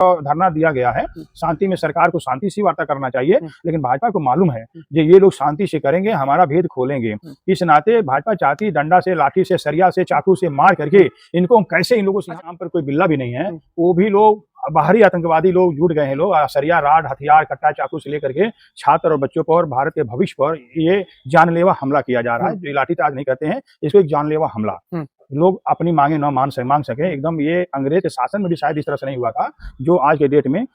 धरना दिया गया है। शांति में सरकार को शांति से वार्ता करना चाहिए, लेकिन भाजपा को मालूम है कि ये लोग शांति से करेंगे, हमारा भेद खोलेंगे। इस नाते भाजपा चाहती डंडा से, लाठी से, सरिया से, चाकू से मार करके इनको कैसे, इन लोगों से यहाँ पर कोई बिल्ला भी नहीं है, वो भी लोग बाहरी आतंकवादी लोग जुट गए हैं। लोग सरिया, राड, हथियार, कट्टा, चाकू से लेकर के छात्र और बच्चों पर, भारत के भविष्य पर ये जानलेवा हमला किया जा रहा है। जो लाठीचार्ज नहीं कहते हैं इसको, एक जानलेवा हमला। लोग अपनी मांगे न मांग सके एकदम। ये अंग्रेज के शासन में भी शायद इस तरह से नहीं हुआ था जो आज के डेट में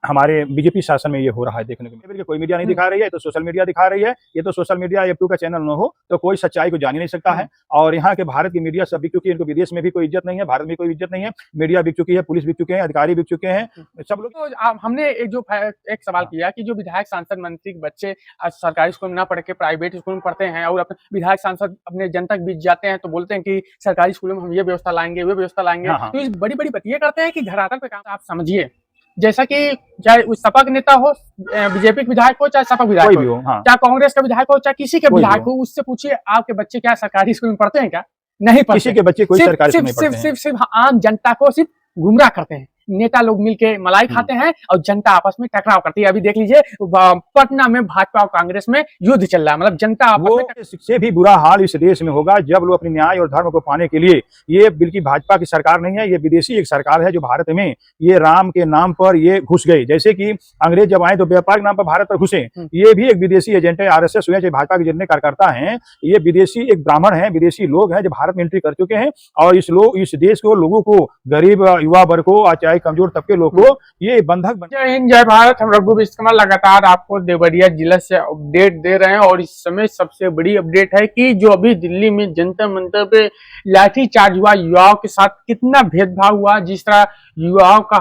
हमारे बीजेपी शासन में ये हो रहा है देखने को मिले। कोई मीडिया नहीं दिखा रही है, तो सोशल मीडिया दिखा रही है। ये तो सोशल मीडिया यूट्यूब का चैनल न हो तो कोई सच्चाई को जान ही नहीं सकता है। और यहाँ के भारत की मीडिया सब बिक चुकी है, इनको विदेश में भी कोई इज्जत नहीं है, भारत में कोई इज्जत नहीं है। मीडिया बिक चुकी है, पुलिस बिक चुके हैं, अधिकारी बिक चुके हैं, सब लोग। तो हमने एक सवाल किया कि जो विधायक, सांसद, मंत्री के बच्चे आज सरकारी स्कूल में ना पढ़ के प्राइवेट स्कूल में पढ़ते हैं और अपने विधायक, सांसद अपने जनता के बीच जाते हैं तो बोलते हैं कि सरकारी स्कूलों में हम ये व्यवस्था लाएंगे, वो व्यवस्था लाएंगे। तो इस बड़ी बड़ी बातें करते हैं कि धरातल पे काम। आप समझिए, जैसा कि चाहे उस सपा का नेता हो, बीजेपी के विधायक हो, चाहे सपा विधायक हो, चाहे कांग्रेस का विधायक हो, चाहे किसी के विधायक हो, उससे पूछिए आपके बच्चे क्या सरकारी स्कूल में पढ़ते हैं क्या? नहीं पढ़ते। किसी के बच्चे कोई सरकारी स्कूल में पढ़ते हैं। सिर्फ आम जनता को सिर्फ गुमराह करते हैं। नेता लोग मिलके मलाई खाते हैं और जनता आपस में टकराव करती है। अभी देख लीजिए पटना में भाजपा और कांग्रेस में युद्ध चल रहा है। मतलब जनता आपस से भी बुरा हाल इस देश में होगा जब लोग अपने न्याय और धर्म को पाने के लिए, ये बिल्कुल भाजपा की सरकार नहीं है, ये विदेशी एक सरकार है जो भारत में ये राम के नाम पर ये घुस गई। जैसे कि अंग्रेज जब आए तो व्यापार के नाम पर भारत पर घुसे, ये भी एक विदेशी एजेंट है। RSS हुए जो भाजपा के जितने कार्यकर्ता हैं, ये विदेशी एक ब्राह्मण है, विदेशी लोग हैं जो भारत में एंट्री कर चुके हैं। और इस देश को, लोगों को, गरीब युवा वर्ग को, चाहे कमजोर तबके लोग को ये बंधक बन। जय हिंद, जय भारत। हम रघु विश्वकर्मा लगातार आपको देवरिया जिला से अपडेट दे रहे हैं और इस समय सबसे बड़ी अपडेट है कि जो अभी दिल्ली में जंतर मंतर पे लाठीचार्ज हुआ, युवाओं के साथ कितना भेदभाव हुआ, जिस तरह युवाओं का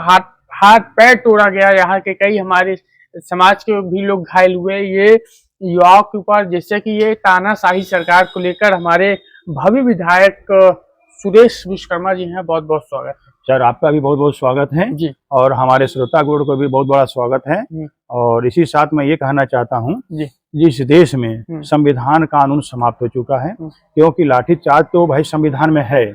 हाथ पैर तोड़ा गया, यहाँ के कई हमारे समाज के भी लोग घायल हुए। ये युवाओं के ऊपर जैसे कि ये तानाशाही सरकार को लेकर हमारे भावी विधायक सुरेश विश्वकर्मा जी हैं, बहुत बहुत स्वागत है सर। आपका भी बहुत बहुत स्वागत है जी, और हमारे श्रोता गोड़ को भी बहुत बड़ा स्वागत है। और इसी साथ मैं ये कहना चाहता हूँ जिस देश में संविधान कानून समाप्त हो चुका है, क्योंकि लाठीचार्ज तो भाई संविधान में है,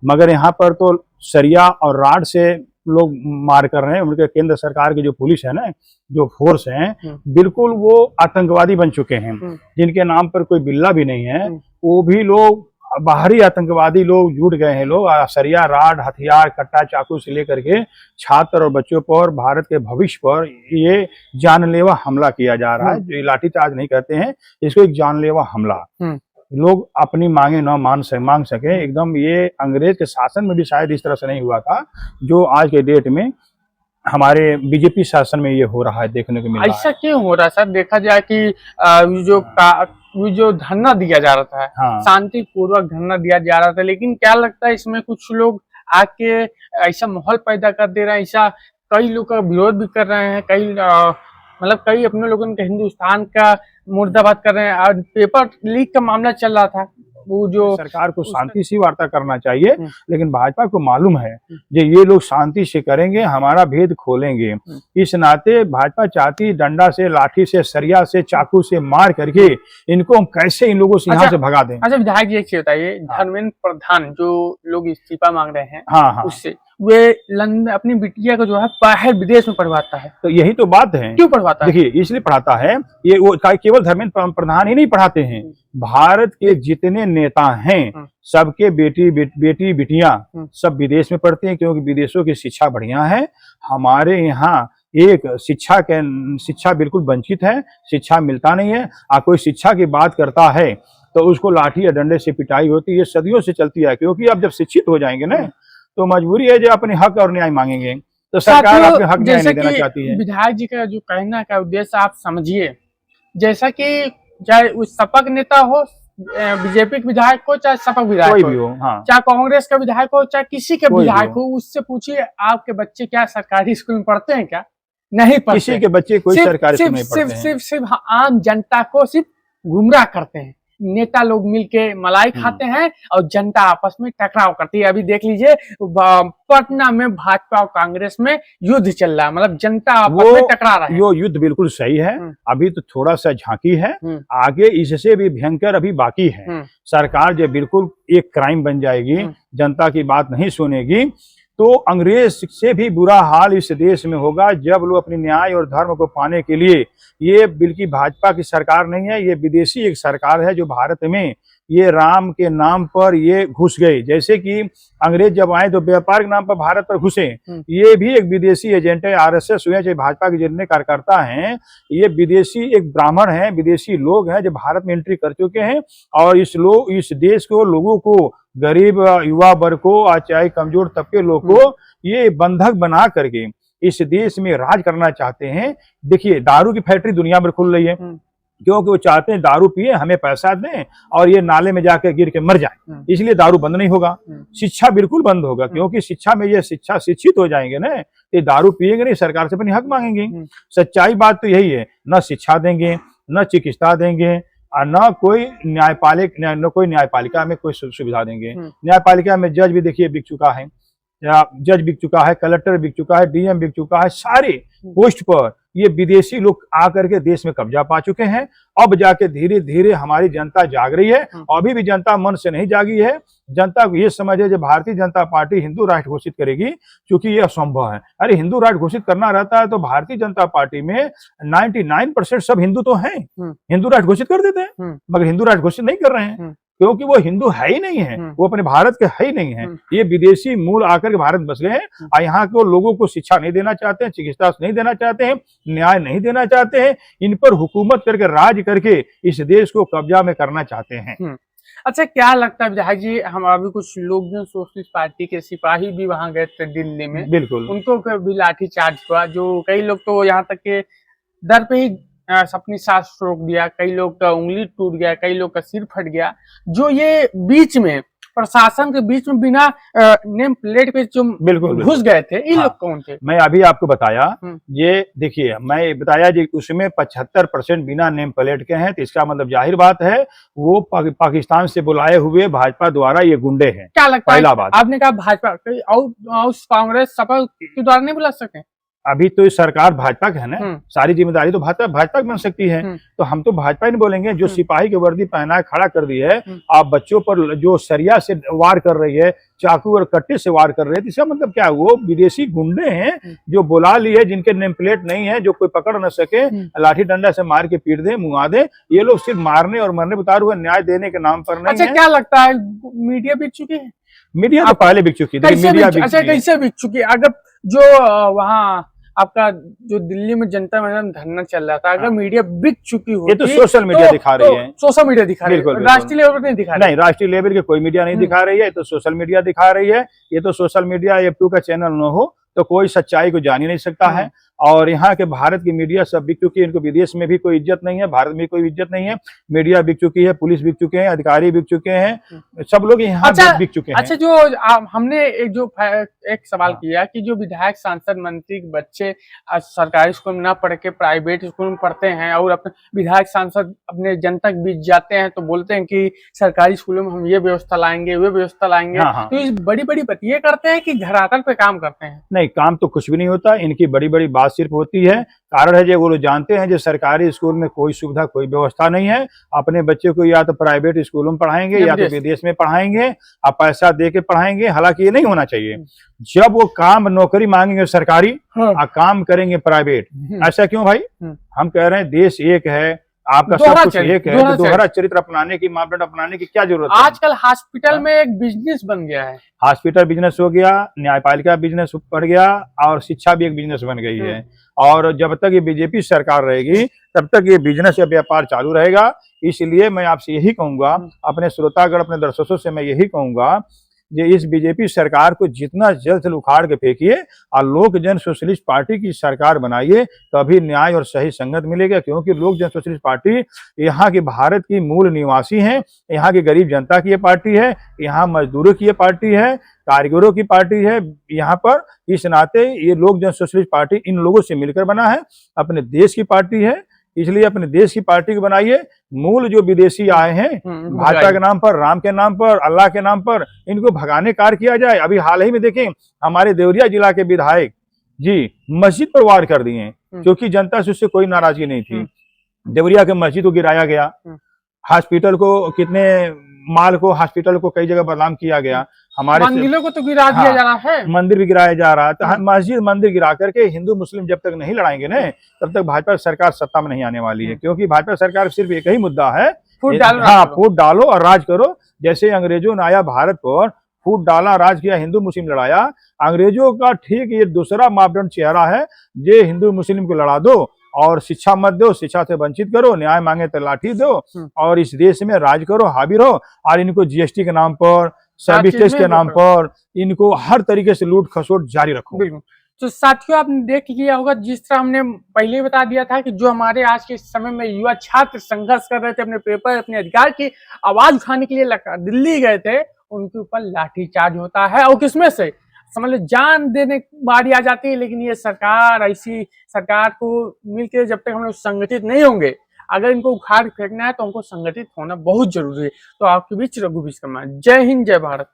मगर यहाँ पर तो सरिया और राड से लोग मार कर रहे हैं। उनके केंद्र सरकार की जो पुलिस है ना, जो फोर्स है, बिल्कुल वो आतंकवादी बन चुके हैं, जिनके नाम पर कोई बिल्ला भी नहीं है। वो भी लोग बाहरी आतंकवादी लोग जुट गए हैं। लोग सरिया, राड, हथियार, कट्टा, चाकू से लेकर के छात्र और बच्चों पर, भारत के भविष्य पर ये जानलेवा हमला किया जा रहा है। जो लाठीचार्ज नहीं कहते हैं इसको, एक जानलेवा हमला। लोग अपनी मांगे न मांग सके एकदम। ये अंग्रेज के शासन में भी शायद इस तरह से नहीं हुआ था जो आज के डेट में हमारे बीजेपी शासन में ये हो रहा है देखने को मिल रहा है। ऐसा क्यों हो रहा है सर? देखा जाए कि जो धरना दिया जा रहा था, शांतिपूर्वक धरना दिया जा रहा था, लेकिन क्या लगता है इसमें कुछ लोग आके ऐसा माहौल पैदा कर दे रहे हैं। ऐसा कई लोग का विरोध भी कर रहे हैं, कई अपने लोगों के हिंदुस्तान का मुर्दाबाद कर रहे हैं। और पेपर लीक का मामला चल रहा था, वो जो सरकार को शांति से वार्ता करना चाहिए, लेकिन भाजपा को मालूम है कि ये लोग शांति से करेंगे, हमारा भेद खोलेंगे। इस नाते भाजपा चाहती डंडा से, लाठी से, सरिया से, चाकू से मार करके इनको हम कैसे, इन लोगों से यहाँ से भगा दें। अच्छा विधायक जी, एक बताइए, धर्मेंद्र प्रधान जो लोग इस्तीफा मांग रहे हैं, उससे वे अपनी बिटिया को जो है बाहर विदेश में पढ़वाता है, तो यही तो बात है। क्यों पढ़वाता है? देखिए, इसलिए पढ़ाता है, ये वो केवल धर्मेंद्र प्रधान ही नहीं पढ़ाते हैं, भारत के जितने नेता हैं सबके बेटी बिटियां सब विदेश में पढ़ते हैं, क्योंकि विदेशों की शिक्षा बढ़िया है। हमारे यहाँ एक शिक्षा बिल्कुल वंचित है, शिक्षा मिलता नहीं है। कोई शिक्षा की बात करता है तो उसको लाठी या डंडे से पिटाई होती है। ये सदियों से चलती है, क्योंकि अब जब शिक्षित हो जाएंगे ना तो मजबूरी है जो अपने हक और न्याय मांगेंगे, तो सरकार अपने हक न्याय नहीं देना चाहती है। विधायक जी का जो कहना का उद्देश्य आप समझिए, जैसा कि चाहे उस सपा का नेता हो, बीजेपी के विधायक हो, चाहे सपा विधायक हो, चाहे कांग्रेस का विधायक हो, चाहे किसी के विधायक हो, उससे पूछिए आपके बच्चे क्या सरकारी स्कूल में पढ़ते हैं क्या? नहीं पढ़ते। किसी के बच्चे कोई सरकारी स्कूल में पढ़ते हैं। सिर्फ आम जनता को सिर्फ गुमराह करते हैं। नेता लोग मिलके मलाई खाते हैं और जनता आपस में टकराव करती है। अभी देख लीजिए पटना में भाजपा और कांग्रेस में युद्ध चल रहा है, मतलब जनता आपस में टकरा रहा है। वो युद्ध बिल्कुल सही है, अभी तो थोड़ा सा झांकी है, आगे इससे भी भयंकर अभी बाकी है। सरकार जो बिल्कुल एक क्राइम बन जाएगी, जनता की बात नहीं सुनेगी, तो अंग्रेज से भी बुरा हाल इस देश में होगा जब लोग अपनी न्याय और धर्म को पाने के लिए, ये बल्कि भाजपा की सरकार नहीं है, ये विदेशी एक सरकार है जो भारत में ये राम के नाम पर ये घुस गए। जैसे कि अंग्रेज जब आए तो व्यापार के नाम पर भारत पर घुसे, ये भी एक विदेशी एजेंट है। आरएसएस हुए जो भाजपा के जितने कार्यकर्ता हैं, ये विदेशी एक ब्राह्मण हैं, विदेशी लोग हैं जो भारत में एंट्री कर चुके हैं और इस देश को, लोगों को, गरीब युवा वर्ग को और चाहे कमजोर तबके लोग को ये बंधक बना करके इस देश में राज करना चाहते हैं। देखिए, दारू की फैक्ट्री दुनिया भर खुल रही है क्योंकि वो चाहते हैं दारू पिए, हमें पैसा दें और ये नाले में जाकर गिर के मर जाए, इसलिए दारू बंद नहीं होगा। शिक्षा बिल्कुल बंद होगा क्योंकि शिक्षा में ये शिक्षित हो जाएंगे ना, ये दारू पिएंगे नहीं, सरकार से अपनी हक मांगेंगे। सच्चाई बात तो यही है, न शिक्षा देंगे, न चिकित्सा देंगे और न कोई न्यायपालिका में कोई सुविधा देंगे। न्यायपालिका में जज भी देखिए बिक चुका है, जज बिक चुका है, कलेक्टर बिक चुका है, डीएम बिक चुका है। सारे पोस्ट पर ये विदेशी लोग आकर के देश में कब्जा पा चुके हैं। अब जाके धीरे धीरे हमारी जनता जाग रही है। अभी भी जनता मन से नहीं जागी है। जनता को ये समझ है कि भारतीय जनता पार्टी हिंदू राष्ट्र घोषित करेगी, क्योंकि ये असंभव है। अरे हिंदू राष्ट्र घोषित करना रहता है तो भारतीय जनता पार्टी में 99% सब हिंदू तो हैं, हिंदू राष्ट्र घोषित कर देते हैं, मगर हिंदू राष्ट्र घोषित नहीं कर रहे हैं क्योंकि वो हिंदू है ही नहीं है, वो अपने भारत के है ही नहीं है। ये विदेशी मूल आकर के भारत बस गए हैं और यहाँ के लोगों को शिक्षा नहीं देना चाहते हैं, चिकित्सा नहीं देना चाहते हैं, न्याय नहीं देना चाहते हैं। इन पर हुकूमत करके राज करके इस देश को कब्जा में करना चाहते हैं। अच्छा, क्या लगता है विधायक जी, हम अभी कुछ लोग जो सोशलिस्ट पार्टी के सिपाही भी वहां गए थे दिल्ली में, बिल्कुल उनको भी लाठीचार्ज हुआ, जो कई लोग तो यहाँ तक के दर पे ही अपनी सांस रोक दिया, कई लोग का उंगली टूट गया, कई लोग का सिर फट गया। जो ये बीच में प्रशासन के बीच में बिना नेम प्लेट पे जो बिल्कुल घुस गए थे, इन लोग कौन थे? मैं अभी आपको बताया, ये देखिए मैं बताया जी, उसमें 75% बिना नेम प्लेट के हैं, तो इसका मतलब जाहिर बात है वो पाकिस्तान से बुलाए हुए भाजपा द्वारा ये गुंडे हैं। क्या लगता है बात? आपने कहा भाजपा और कांग्रेस सपा के द्वारा नहीं बुला सकते? अभी तो सरकार भाजपा का है ना, सारी जिम्मेदारी तो भाजपा की बन सकती है, तो हम तो भाजपा ही नहीं बोलेंगे। जो सिपाही की वर्दी पहना खड़ा कर दी है, आप बच्चों पर जो सरिया से वार कर रही है, चाकू और कट्टे से वार कर रहे हैं, इसका मतलब क्या है? वो विदेशी गुंडे हैं जो बुला लिए, जिनके नेम प्लेट नहीं है, जो कोई पकड़ न सके, लाठी डंडा से मार के पीट दे, मुआ दे। ये लोग सिर्फ मारने और मरने बता हुए, न्याय देने के नाम पर नहीं। अच्छा, क्या लगता है मीडिया बिक चुकी है? मीडिया तो पहले बिक चुकी है। कैसे बिक चुकी है? अगर जो वहाँ आपका जो दिल्ली में जनता मैदान धरना चल रहा था, अगर मीडिया बिक चुकी होती, ये तो सोशल मीडिया दिखा रही है, सोशल मीडिया दिखा रही है, राष्ट्रीय लेवल पर नहीं दिखा रही है। नहीं, राष्ट्रीय लेवल के कोई मीडिया नहीं दिखा रही है, तो सोशल मीडिया दिखा रही है। ये तो सोशल मीडिया F2 का चैनल न हो तो कोई सच्चाई को जान ही नहीं सकता है। और यहाँ के भारत की मीडिया सब बिक चुकी है, इनको विदेश में भी कोई इज्जत नहीं है, भारत में कोई इज्जत नहीं है। मीडिया बिक चुकी है, पुलिस बिक चुके हैं, अधिकारी बिक चुके हैं, सब लोग यहाँ बिक चुके हैं। अच्छा, जो हमने एक सवाल किया कि जो विधायक, सांसद, मंत्री के बच्चे सरकारी स्कूल में ना पढ़ के प्राइवेट स्कूल में पढ़ते हैं और अपने विधायक सांसद अपने जनता के बीच जाते हैं तो बोलते हैं कि सरकारी स्कूलों में हम ये व्यवस्था लाएंगे, वे व्यवस्था लाएंगे। तो इस बड़ी बड़ी बात ये करते हैं कि धरातल पे काम करते हैं? नहीं, काम तो कुछ भी नहीं होता, इनकी बड़ी बड़ी बात सिर्फ होती है। कारण है जो वो लोग जानते हैं जो सरकारी स्कूल में कोई सुविधा, कोई व्यवस्था नहीं है। अपने बच्चे को या तो प्राइवेट स्कूलों में पढ़ाएंगे या तो विदेश में पढ़ाएंगे, आप पैसा दे के पढ़ाएंगे। हालांकि ये नहीं होना चाहिए। जब वो काम, नौकरी मांगेंगे सरकारी, काम करेंगे प्राइवेट। ऐसा क्यों भाई? हम कह रहे हैं देश एक है, आपका सब कुछ एक है, तो दोहरा चरित्र अपनाने की, मापदंड अपनाने की क्या जरूरत है? आजकल हॉस्पिटल में एक बिजनेस बन गया है, हॉस्पिटल बिजनेस हो गया, न्यायपालिका बिजनेस बढ़ गया और शिक्षा भी एक बिजनेस बन गई है। और जब तक ये बीजेपी सरकार रहेगी तब तक ये बिजनेस या व्यापार चालू रहेगा। इसलिए मैं आपसे यही कहूंगा, अपने श्रोतागण, अपने दर्शकों से मैं यही कहूंगा, ये इस बीजेपी सरकार को जितना जल्द से उखाड़ के फेंकिए और लोक जन सोशलिस्ट पार्टी की सरकार बनाइए, तभी न्याय और सही संगत मिलेगा। क्योंकि लोक जन सोशलिस्ट पार्टी यहाँ की भारत की मूल निवासी है, यहाँ की गरीब जनता की ये पार्टी है, यहाँ मजदूरों की ये पार्टी है, कारीगरों की पार्टी है। यहाँ पर इस नाते ये लोक जन सोशलिस्ट पार्टी इन लोगों से मिलकर बना है, अपने देश की पार्टी है। इसलिए अपने देश की पार्टी को बनाइए। मूल जो विदेशी आए हैं भाजपा के नाम पर, राम के नाम पर, अल्लाह के नाम पर, इनको भगाने कार्य किया जाए। अभी हाल ही में देखें, हमारे देवरिया जिला के विधायक जी मस्जिद पर वार कर दिए क्योंकि जनता से उससे कोई नाराजगी नहीं थी। देवरिया के मस्जिद को गिराया गया, हॉस्पिटल को, कितने माल को, हॉस्पिटल को कई जगह बदनाम किया गया। हमारे मंदिरों को तो गिरा दिया हाँ, जा रहा है। मंदिर भी गिराया जा रहा है। तो मस्जिद मंदिर गिरा करके हिंदू मुस्लिम जब तक नहीं लड़ाएंगे ना, तब तक भाजपा सरकार सत्ता में नहीं आने वाली है। क्योंकि भाजपा सरकार सिर्फ एक ही मुद्दा है, फूट डालो, हाँ, फूट डालो और राज करो। जैसे अंग्रेजों ने आया भारत पर, फूट डाला, राज किया, हिंदू मुस्लिम लड़ाया। अंग्रेजों का ठीक ये दूसरा मापदंड चेहरा है, जे हिंदू मुस्लिम को लड़ा दो और शिक्षा मत दो, शिक्षा से वंचित करो, न्याय मांगे तो लाठी दो और इस देश में राज करो, हावी रहो। और इनको जीएसटी के नाम पर, सर्विस टैक्स के नाम पर इनको हर तरीके से लूट खसोट जारी रखो। बिल्कुल। तो साथियों, आपने देख लिया होगा, जिस तरह हमने पहले बता दिया था कि जो हमारे आज के समय में युवा छात्र संघर्ष कर रहे थे अपने पेपर, अपने अधिकार की आवाज उठाने के लिए दिल्ली गए थे, उनके ऊपर लाठीचार्ज होता है। और किसमें से समझ लो जान देने बारी आ जाती है। लेकिन ये सरकार, ऐसी सरकार को मिलकर जब तक हम लोग संगठित नहीं होंगे, अगर इनको उखाड़ फेंकना है तो हमको संगठित होना बहुत जरूरी है। तो आपके बीच रघु विश्वकर्मा। जय हिंद, जय भारत।